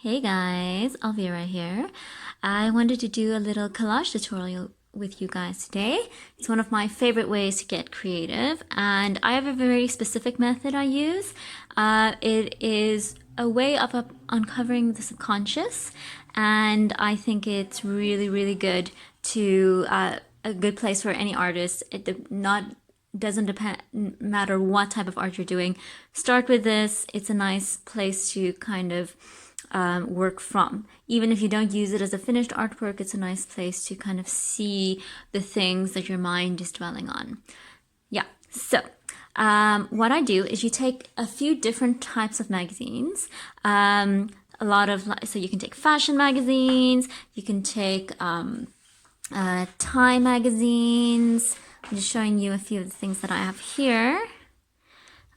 Hey guys, Alvira here. I wanted to do a little collage tutorial with you guys today. It's one of my favorite ways to get creative, and I have a very specific method I use. It is a way of uncovering the subconscious, and I think it's really good to a good place for any artist. Doesn't depend matter what type of art you're doing. Start with this. It's a nice place to kind of work from. Even if you don't use it as a finished artwork, it's a nice place to kind of see the things that your mind is dwelling on. Yeah, so what I do is you take a few different types of magazines. So you can take fashion magazines, you can take Time magazines. I'm just showing you a few of the things that I have here.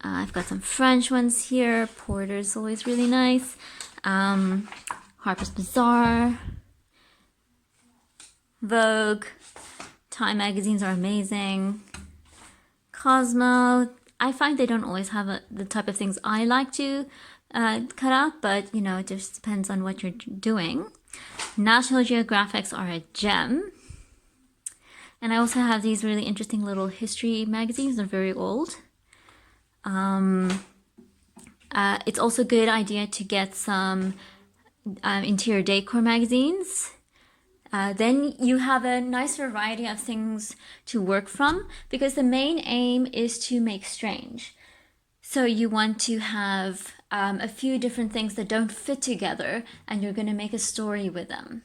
I've got some French ones here. Porter's always really nice. Harper's Bazaar, Vogue, Time magazines are amazing. Cosmo, I find they don't always have the type of things I like to cut out, but you know, it just depends on what you're doing. National Geographics are a gem. And I also have these really interesting little history magazines. They're very old. It's also a good idea to get some interior decor magazines. Then you have a nice variety of things to work from, because the main aim is to make strange. So you want to have a few different things that don't fit together, and you're going to make a story with them.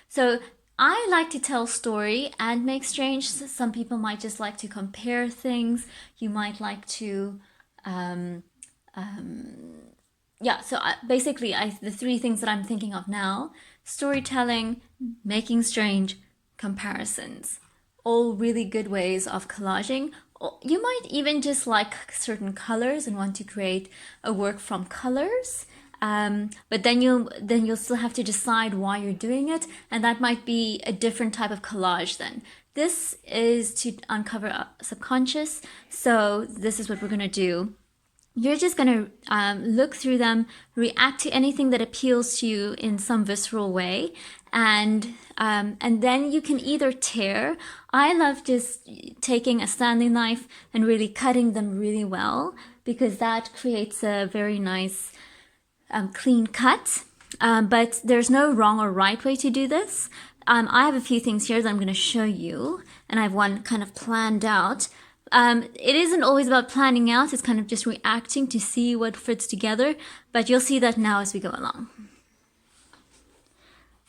So I like to tell story and make strange. Some people might just like to compare things. You might like to, basically the three things that I'm thinking of now: storytelling, making strange, comparisons. All really good ways of collaging. You might even just like certain colors and want to create a work from colors. But then you'll still have to decide why you're doing it, and that might be a different type of collage then. This is to uncover a subconscious, so this is what we're gonna do. You're just gonna look through them, react to anything that appeals to you in some visceral way, and then you can either tear. I love just taking a standing knife and really cutting them really well, because that creates a very nice clean cut, but there's no wrong or right way to do this. I have a few things here that I'm going to show you, and I have one kind of planned out. It isn't always about planning out, it's kind of just reacting to see what fits together, but you'll see that now as we go along.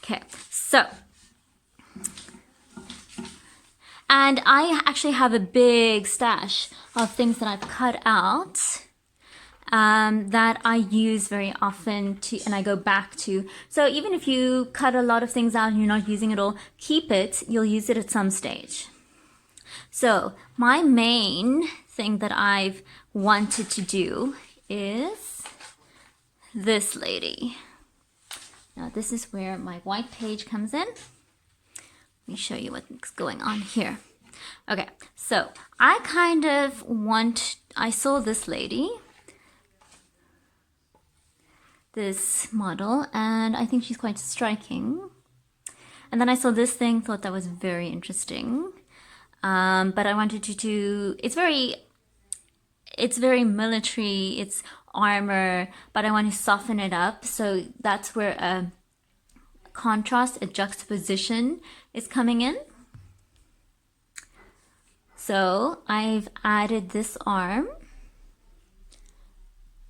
Okay, so, and I actually have a big stash of things that I've cut out that I use very often and I go back to. So even if you cut a lot of things out and you're not using it all, keep it, you'll use it at some stage. So my main thing that I've wanted to do is this lady. Now this is where my white page comes in. Let me show you what's going on here. Okay, so I saw this lady, this model, and I think she's quite striking. And then I saw this thing, thought that was very interesting. But I wanted to do, it's very military, it's armor, but I want to soften it up. So that's where a contrast, a juxtaposition is coming in. So I've added this arm.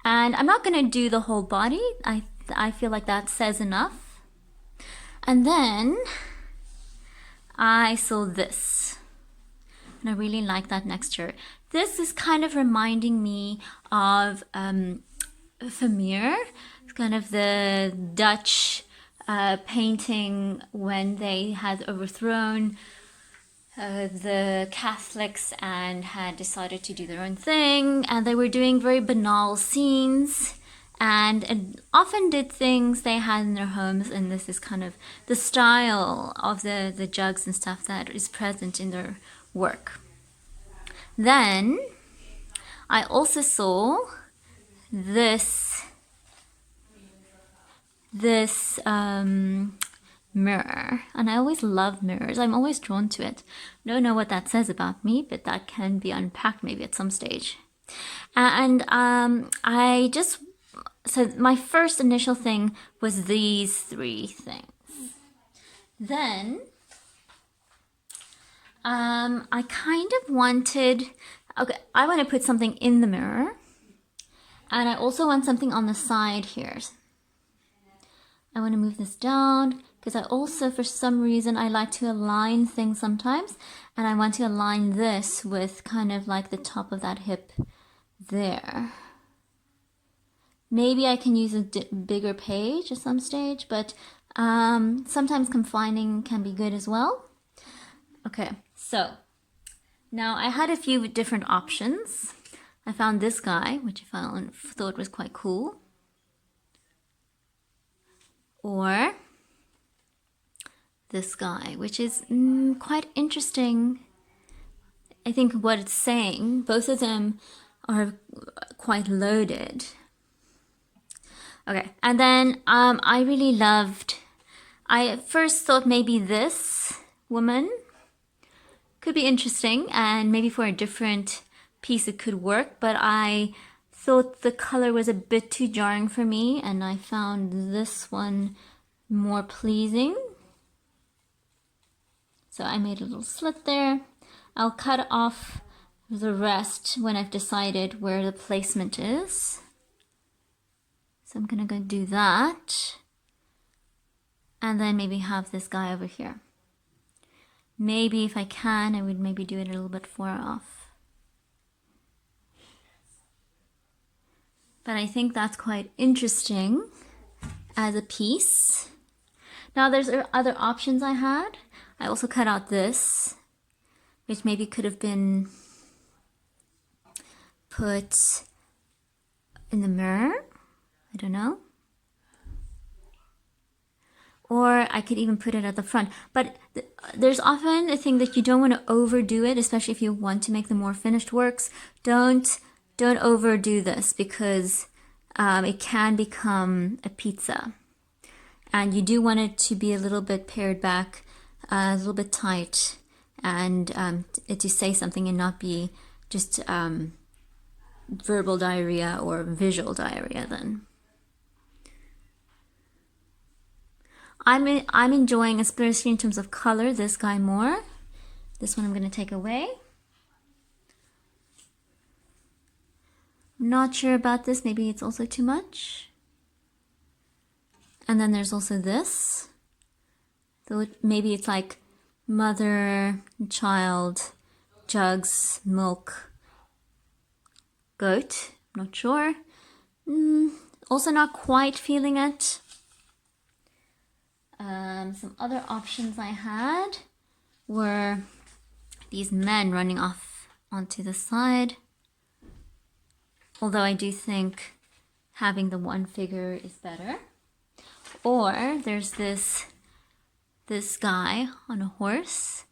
And I'm not going to do the whole body. I feel like that says enough. And then I saw this. And I really like that texture. This is kind of reminding me of Vermeer. It's kind of the Dutch painting when they had overthrown the Catholics and had decided to do their own thing, and they were doing very banal scenes and often did things they had in their homes, and this is kind of the style of the jugs and stuff that is present in their work. Then I also saw this this mirror, and I always love mirrors. I'm always drawn to it. Don't know what that says about me, but that can be unpacked maybe at some stage. And so my first initial thing was these three things. Then I kind of wanted, okay, I want to put something in the mirror, and I also want something on the side here. I want to move this down because I also, for some reason, I like to align things sometimes, and I want to align this with kind of like the top of that hip there. Maybe I can use a bigger page at some stage, but sometimes confining can be good as well. Okay, so now I had a few different options. I found this guy, which I thought was quite cool. Or this guy, which is quite interesting. I think what it's saying, both of them are quite loaded. Okay, and then I really loved, I first thought maybe this woman could be interesting, and maybe for a different piece it could work, but I thought the color was a bit too jarring for me, and I found this one more pleasing. So I made a little slit there. I'll cut off the rest when I've decided where the placement is. So I'm gonna go do that. And then maybe have this guy over here. Maybe if I can, I would maybe do it a little bit far off. But I think that's quite interesting as a piece. Now there's other options I had. I also cut out this, which maybe could have been put in the mirror. I don't know. Or I could even put it at the front. But there's often a thing that you don't want to overdo it, especially if you want to make the more finished works. Don't overdo this, because it can become a pizza. And you do want it to be a little bit pared back, a little bit tight, and to say something and not be just verbal diarrhea or visual diarrhea then. I'm enjoying, especially in terms of color, this guy more. This one I'm going to take away. I'm not sure about this. Maybe it's also too much. And then there's also this. So maybe it's like mother, child, jugs, milk, goat. I'm not sure. Also not quite feeling it. Some other options I had were these men running off onto the side. Although I do think having the one figure is better. Or there's this guy on a horse.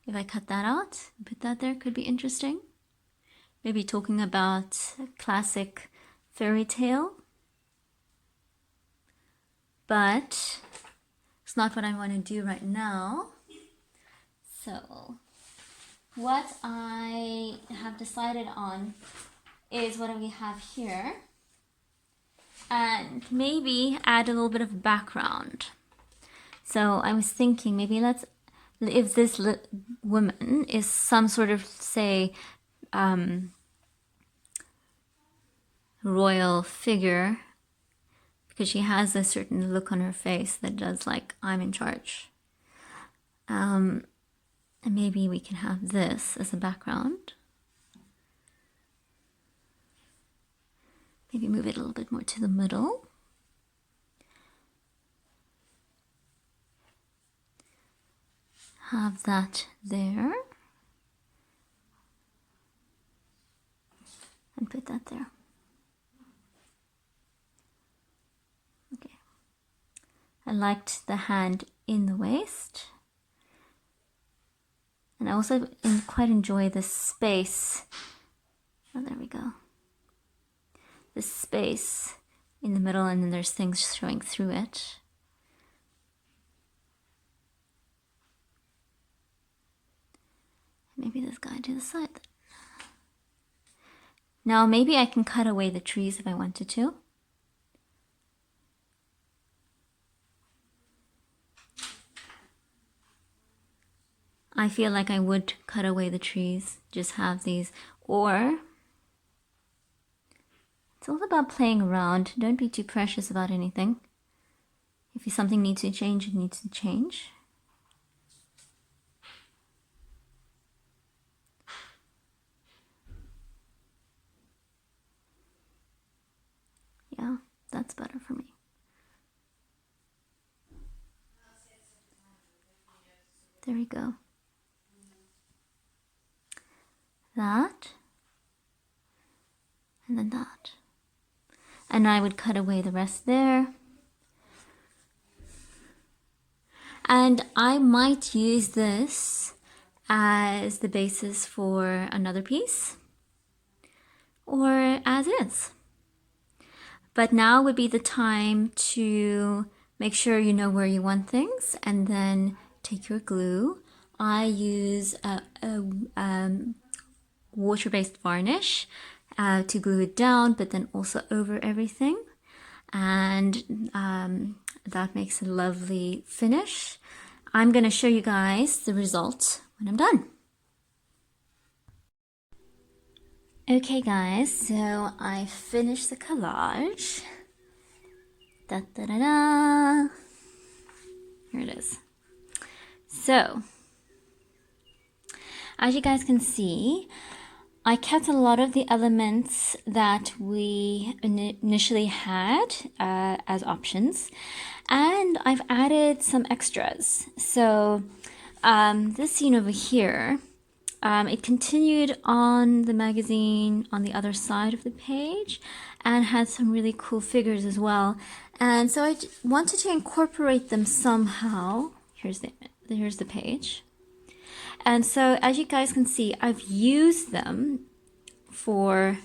If I cut that out and put that there, could be interesting. Maybe talking about a classic fairy tale. But it's not what I want to do right now. So what I have decided on is what we have here, and maybe add a little bit of background. So I was thinking maybe if this woman is some sort of, say, royal figure, because she has a certain look on her face that does like, I'm in charge. And maybe we can have this as a background. Maybe move it a little bit more to the middle. Have that there. And put that there. Okay. I liked the hand in the waist. And I also quite enjoy this space. Oh, there we go. This space in the middle, and then there's things showing through it. Maybe this guy to the side. Now maybe I can cut away the trees if I wanted to. I feel like I would cut away the trees, just have these, or it's all about playing around. Don't be too precious about anything. If something needs to change, it needs to change. Yeah, that's better for me. There we go. That. And then that. And I would cut away the rest there. And I might use this as the basis for another piece, or as is. But now would be the time to make sure you know where you want things, and then take your glue. I use a water-based varnish to glue it down, but then also over everything. And that makes a lovely finish. I'm going to show you guys the result when I'm done. Okay guys, so I finished the collage. Da da da da. Here it is. So, as you guys can see, I kept a lot of the elements that we initially had as options, and I've added some extras. So this scene over here, it continued on the magazine on the other side of the page and had some really cool figures as well. And so I wanted to incorporate them somehow. Here's the page. And so as you guys can see, I've used them for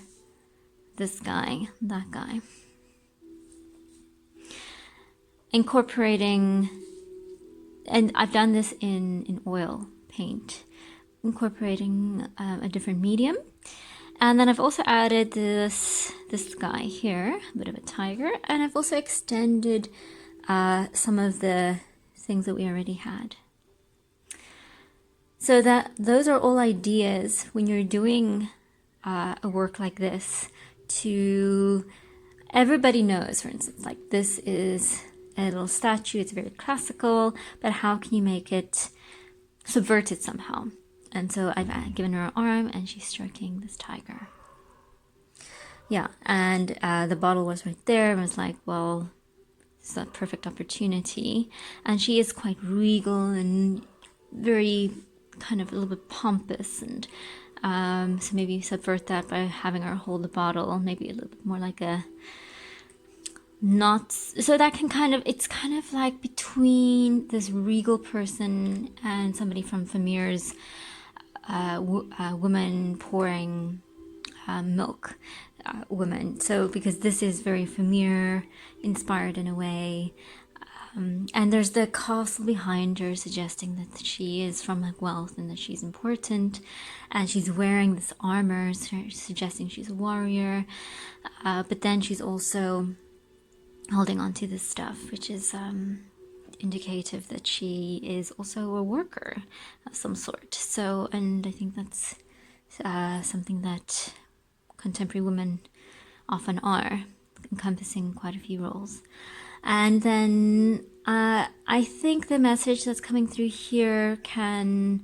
this guy, that guy. Incorporating, and I've done this in oil paint, incorporating a different medium. And then I've also added this guy here, a bit of a tiger, and I've also extended some of the things that we already had. So those are all ideas when you're doing a work like this. To everybody knows, for instance, like this is a little statue, it's very classical, but how can you make it subvert it somehow? And so I've given her an arm and she's stroking this tiger. Yeah, and the bottle was right there. I was like, well, it's a perfect opportunity. And she is quite regal and very kind of a little bit pompous, and so maybe subvert that by having her hold the bottle, maybe a little bit more like a not, so that can kind of, it's kind of like between this regal person and somebody from Vermeer's woman pouring milk woman. So because this is very Vermeer inspired in a way. And there's the castle behind her suggesting that she is from wealth and that she's important, and she's wearing this armor suggesting she's a warrior, but then she's also holding on to this stuff, which is indicative that she is also a worker of some sort. So, and I think that's something that contemporary women often are, encompassing quite a few roles. And then I think the message that's coming through here can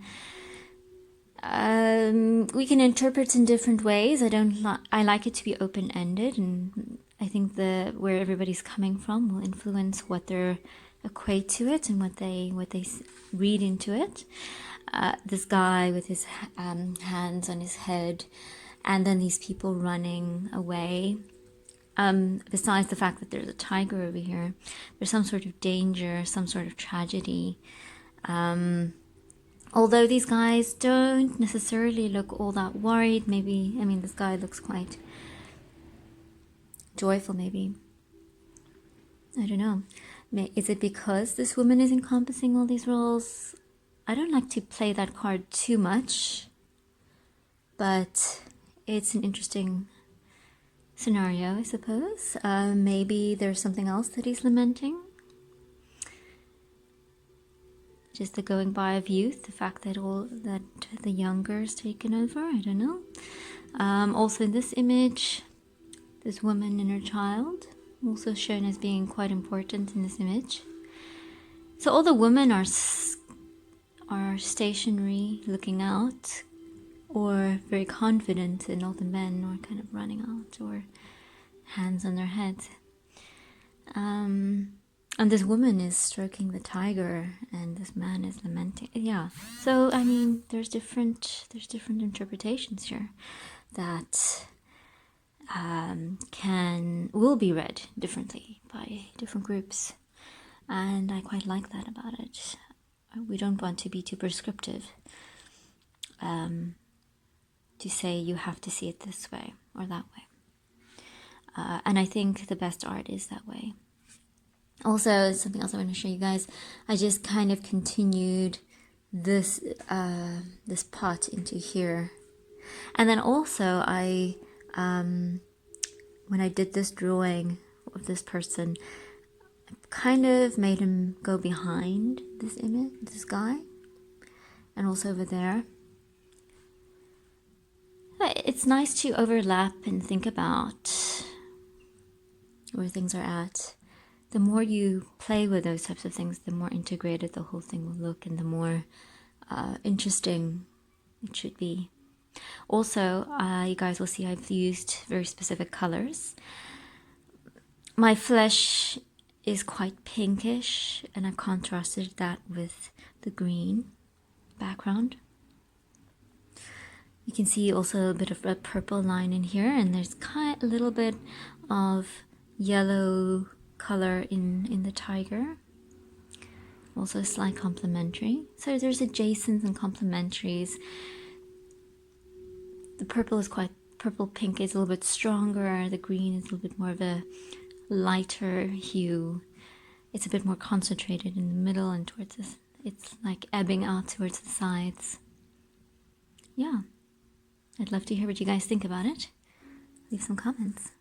we can interpret in different ways. I like it to be open-ended, and I think where everybody's coming from will influence what they equate to it and what they read into it. This guy with his hands on his head, and then these people running away. Besides the fact that there's a tiger over here, there's some sort of danger, some sort of tragedy. Although these guys don't necessarily look all that worried, maybe, I mean, this guy looks quite joyful, maybe. I don't know. Is it because this woman is encompassing all these roles? I don't like to play that card too much, but it's an interesting scenario, I suppose. Maybe there's something else that he's lamenting. Just the going by of youth, the fact that the younger is taken over, I don't know. Also in this image, this woman and her child, also shown as being quite important in this image. So all the women are stationary, looking out, or very confident, and all the men are kind of running out or hands on their heads. And this woman is stroking the tiger, and this man is lamenting. Yeah. So I mean, there's different interpretations here that will be read differently by different groups, and I quite like that about it. We don't want to be too prescriptive, to say you have to see it this way or that way. And I think the best art is that way. Also, something else I want to show you guys, I just kind of continued this pot into here. And then also when I did this drawing of this person, I kind of made him go behind this image, this guy, and also over there. It's nice to overlap and think about where things are at. The more you play with those types of things, the more integrated the whole thing will look, and the more interesting it should be. Also, you guys will see I've used very specific colors. My flesh is quite pinkish, and I've contrasted that with the green background. You can see also a bit of a purple line in here, and there's a little bit of yellow color in the tiger. Also a slight complementary. So there's adjacents and complementaries. The purple is pink is a little bit stronger. The green is a little bit more of a lighter hue. It's a bit more concentrated in the middle and towards this. It's like ebbing out towards the sides. Yeah. I'd love to hear what you guys think about it. Leave some comments.